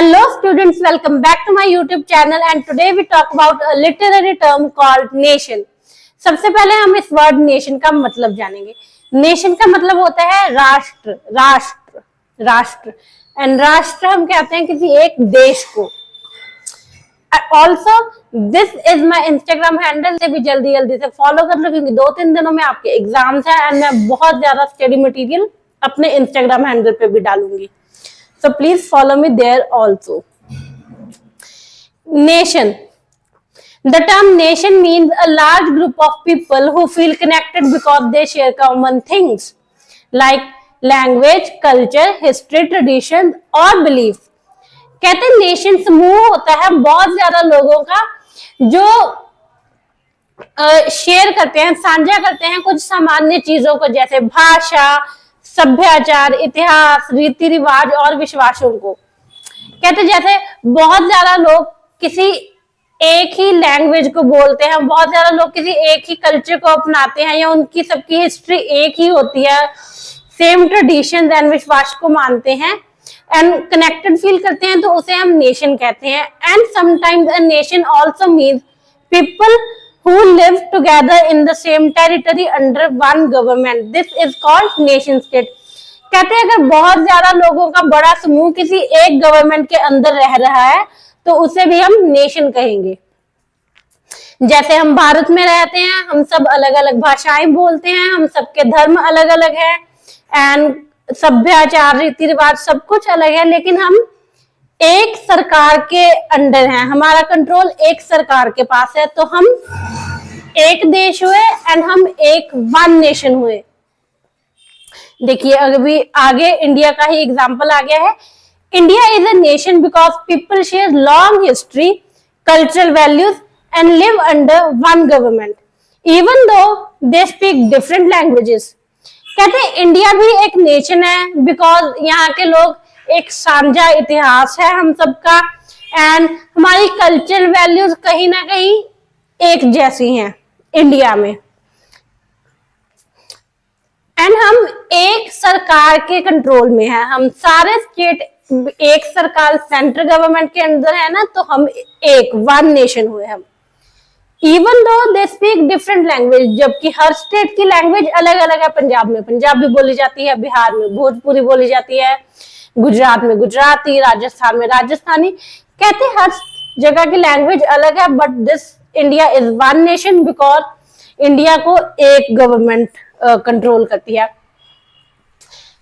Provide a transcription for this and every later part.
Hello students, welcome back to my YouTube channel and today we talk about a literary term called nation. सबसे पहले हम इस word nation का मतलब जानेंगे. नेशन का मतलब होता है राष्ट्र, राष्ट्र, राष्ट्र एंड राष्ट्र हम कहते हैं किसी एक देश को. Also this is my Instagram handle, से भी जल्दी से फॉलो कर लो क्योंकि 2-3 दिनों में आपके एग्जाम्स हैं एंड मैं बहुत ज्यादा स्टडी मटेरियल अपने इंस्टाग्राम हैंडल पे भी डालूंगी. So please follow me there also. Nation. The term nation means a large group of people who feel connected because they share common things like language, culture, history, tradition और belief. कहते हैं nation समूह होता है बहुत ज्यादा लोगों का जो शेयर करते हैं, साझा करते हैं कुछ सामान्य चीजों को जैसे भाषा, सभ्याचार, इतिहास, रीति रिवाज और विश्वासों को. कहते जैसे बहुत ज्यादा लोग किसी एक ही लैंग्वेज को बोलते हैं, बहुत ज्यादा लोग किसी एक ही कल्चर को अपनाते हैं या उनकी सबकी हिस्ट्री एक ही होती है, सेम ट्रेडिशंस एंड विश्वास को मानते हैं एंड कनेक्टेड फील करते हैं, तो उसे हम नेशन कहते हैं. And sometimes a nation also means people who live together in the same territory under one government. This is called nation state. कहते हैं अगर बहुत ज्यादा लोगों का बड़ा समूह किसी एक गवर्नमेंट के अंदर रह रहा है तो उसे भी हम नेशन कहेंगे. जैसे हम भारत में रहते हैं, हम सब अलग अलग भाषाएं बोलते हैं, हम सबके धर्म अलग अलग है एंड सभ्याचार, रीति रिवाज सब कुछ अलग है, लेकिन हम एक सरकार के अंडर हैं, हमारा कंट्रोल एक सरकार के पास है, तो हम एक देश हुए एंड हम एक वन नेशन हुए. देखिए अभी आगे इंडिया का ही एग्जांपल आ गया है. India is a nation because people share long history, cultural values and live under one government even though they speak different languages. कहते हैं इंडिया भी एक नेशन है बिकॉज यहाँ के लोग एक साझा इतिहास है हम सबका एंड हमारी कल्चरल वैल्यूज कहीं ना कहीं एक जैसी हैं इंडिया में एंड हम एक सरकार के कंट्रोल में है. हम सारे स्टेट एक सरकार सेंट्रल गवर्नमेंट के अंदर है ना, तो हम एक वन नेशन हुए हम. Even though they speak different language, जबकि हर स्टेट की लैंग्वेज अलग अलग है. पंजाब में पंजाबी बोली जाती है, बिहार में भोजपुरी बोली जाती है, गुजरात में गुजराती, राजस्थान में राजस्थानी. कहते हैं हर जगह की लैंग्वेज अलग है but this India is one nation because India को एक गवर्नमेंट कंट्रोल करती है.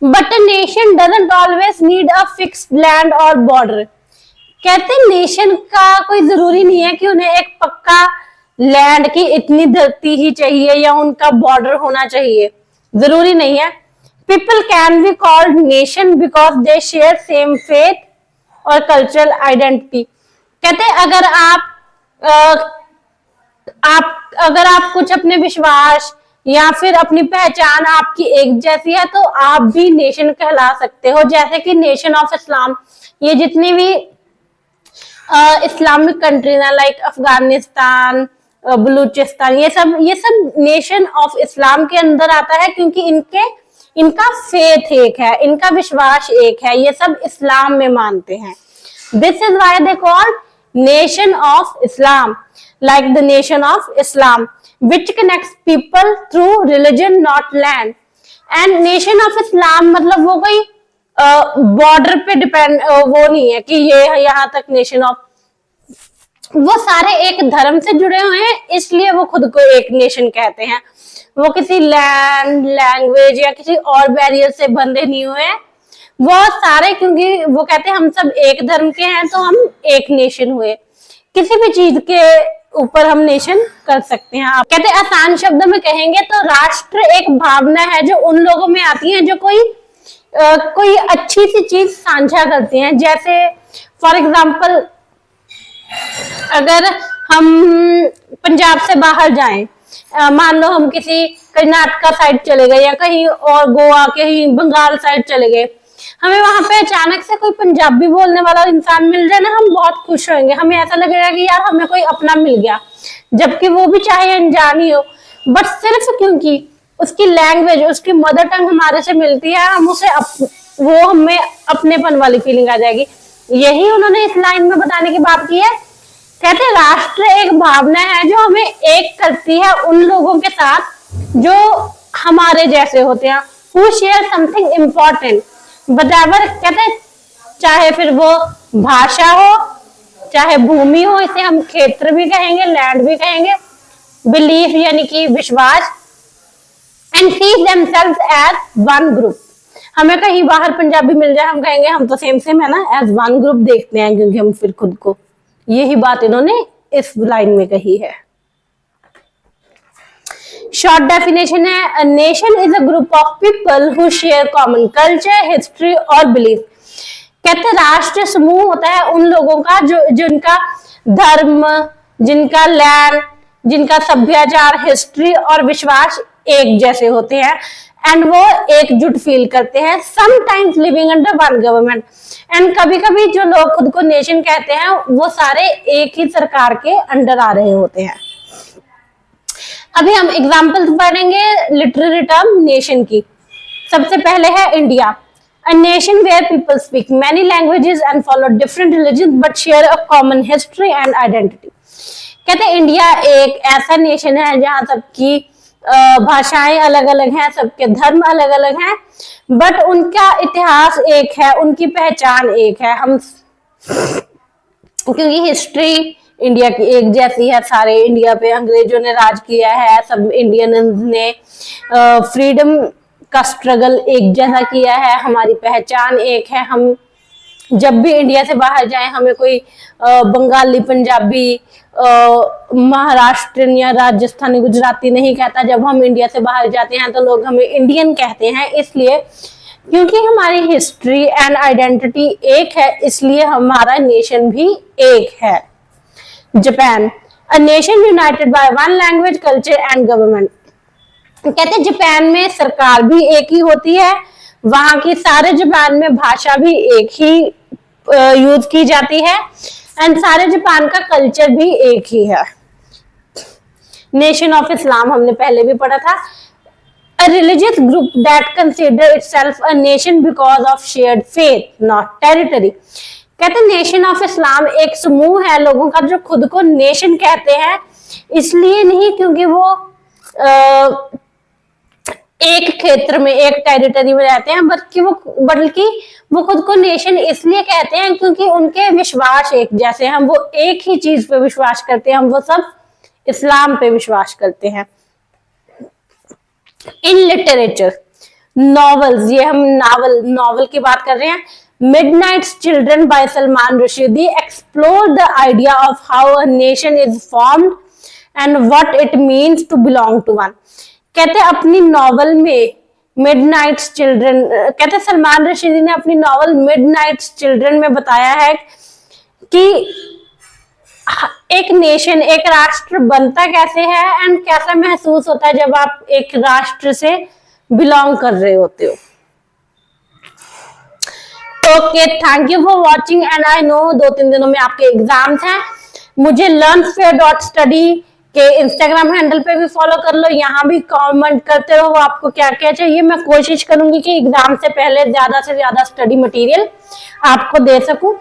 But a nation doesn't always need a fixed land और बॉर्डर. कहते हैं नेशन का कोई जरूरी नहीं है कि उन्हें एक पक्का लैंड की इतनी धरती ही चाहिए या उनका बॉर्डर होना चाहिए, जरूरी नहीं है. People can be called nation because they share same faith और cultural identity. कहते हैं अगर आप कुछ अपने विश्वास या फिर अपनी पहचान आपकी एक जैसी है तो आप भी नेशन कहला सकते हो. जैसे कि नेशन ऑफ इस्लाम, ये जितनी भी इस्लामिक कंट्रीज हैं लाइक अफगानिस्तान, बलूचिस्तान, ये सब नेशन ऑफ इस्लाम के अंदर आता है क्योंकि इनका फेथ एक है, इनका विश्वास एक है, ये सब इस्लाम में मानते हैं. This is why they called nation of Islam, like the nation of Islam which connects people through religion not land. And nation of Islam मतलब वो कोई बॉर्डर पे डिपेंड वो नहीं है कि ये यहाँ तक नेशन ऑफ, वो सारे एक धर्म से जुड़े हुए हैं इसलिए वो खुद को एक नेशन कहते हैं. वो किसी लैंड, लैंग्वेज या किसी और बैरियर से बंधे नहीं हुए हैं, वो सारे क्योंकि वो कहते हैं हम सब एक धर्म के हैं तो हम एक नेशन हुए. किसी भी चीज के ऊपर हम नेशन कर सकते हैं. आप कहते हैं आसान शब्द में कहेंगे तो राष्ट्र एक भावना है जो उन लोगों में आती है जो कोई अच्छी सी चीज साझा करते हैं. जैसे फॉर एग्जाम्पल अगर हम पंजाब से बाहर जाएं, मान लो हम किसी कर्नाटका साइड चले गए या कहीं और गोवा, कहीं बंगाल साइड चले गए, हमें वहां पे अचानक से कोई पंजाबी बोलने वाला इंसान मिल जाए ना, हम बहुत खुश होंगे. हमें ऐसा लगेगा कि यार हमें कोई अपना मिल गया, जबकि वो भी चाहे अनजान ही हो, बट सिर्फ क्योंकि उसकी लैंग्वेज, उसकी मदर टंग हमारे से मिलती है, हम उसे वो हमें अपनेपन वाली फीलिंग आ जाएगी. यही उन्होंने इस लाइन में बताने की बात की है। कहते राष्ट्र एक भावना है जो हमें एक करती है उन लोगों के साथ जो हमारे जैसे होते हैं, हु शेयर समथिंग इम्पोर्टेंट, बराबर। कहते चाहे फिर वो भाषा हो, चाहे भूमि हो, इसे हम क्षेत्र भी कहेंगे, लैंड भी कहेंगे, बिलीफ यानी कि विश्वास, and see themselves as one group. हमें कहीं बाहर पंजाबी मिल जाए, हम कहेंगे हम तो सेम सेम है ना, एज वन ग्रुप देखते हैं, क्योंकि हम फिर खुद को, यही बात इन्होंने इस लाइन में कही है। शॉर्ट डेफिनेशन है, nation is a group of people who share common culture, history और बिलीफ। कहते राष्ट्र समूह होता है उन लोगों का जो जिनका धर्म, जिनका लैंड, जिनका सभ्याचार, हिस्ट्री और विश्वास एक जैसे होते हैं, एंड वो एकजुट फील करते हैं, sometimes living under one government. And कभी कभी जो लोग खुद को नेशन कहते हैं वो सारे एक ही सरकार के अंडर आ रहे होते हैं। अभी हम एग्जाम्पल्स पढ़ेंगे लिटरेरी टर्म नेशन की। सबसे पहले है India, a nation where people speak many languages and follow different religions but share a common history and identity। कहते हैं इंडिया एक ऐसा नेशन है जहां सबकी भाषाएं अलग अलग हैं, सबके धर्म अलग अलग हैं, बट उनका इतिहास एक है, उनकी पहचान एक है। हम क्योंकि हिस्ट्री इंडिया की एक जैसी है, सारे इंडिया पे अंग्रेजों ने राज किया है, सब इंडियंस ने फ्रीडम का स्ट्रगल एक जैसा किया है, हमारी पहचान एक है। हम जब भी इंडिया से बाहर जाएं, हमें कोई बंगाली, पंजाबी, महाराष्ट्रियन या राजस्थानी, गुजराती नहीं कहता। जब हम इंडिया से बाहर जाते हैं तो लोग हमें इंडियन कहते हैं, इसलिए क्योंकि हमारी हिस्ट्री एंड आइडेंटिटी एक है, इसलिए हमारा नेशन भी एक है। Japan, a nation United by one language, culture and government. कहते जापान में सरकार भी एक ही होती है, वहां की सारे जापान में भाषा भी एक ही यूज की जाती है, एंड सारे जापान का कल्चर भी एक ही है। नेशन ऑफ इस्लाम हमने पहले भी पढ़ा था, a religious group that consider itself a nation because of shared faith not territory. कहते नेशन ऑफ इस्लाम एक समूह है लोगों का जो खुद को नेशन कहते हैं, इसलिए नहीं क्योंकि वो एक क्षेत्र में, एक टेरिटरी में रहते हैं, बल्कि वो खुद को नेशन इसलिए कहते हैं क्योंकि उनके विश्वास एक जैसे हैं, वो एक ही चीज पे विश्वास करते हैं, वो सब इस्लाम पे विश्वास करते हैं। इन लिटरेचर, नॉवेल्स, ये हम नॉवल की बात कर रहे हैं। Midnight's Children by Salman Rushdie explore the idea of how a nation is formed and what it means to belong to one. कहते अपनी नॉवल में मिडनाइट्स चिल्ड्रन, कहते सलमान रुश्दी ने अपनी नॉवल मिडनाइट्स चिल्ड्रन में बताया है कि एक नेशन, एक राष्ट्र बनता कैसे है एंड कैसा महसूस होता है जब आप एक राष्ट्र से बिलोंग कर रहे होते हो। Okay, thank you for watching and I know 2-3 दिनों में आपके एग्जाम्स हैं। मुझे learnfair.study के इंस्टाग्राम हैंडल पे भी फॉलो कर लो, यहाँ भी कमेंट करते रहो आपको क्या क्या चाहिए। मैं कोशिश करूंगी कि एग्जाम से पहले ज्यादा से ज्यादा स्टडी मटेरियल आपको दे सकूं।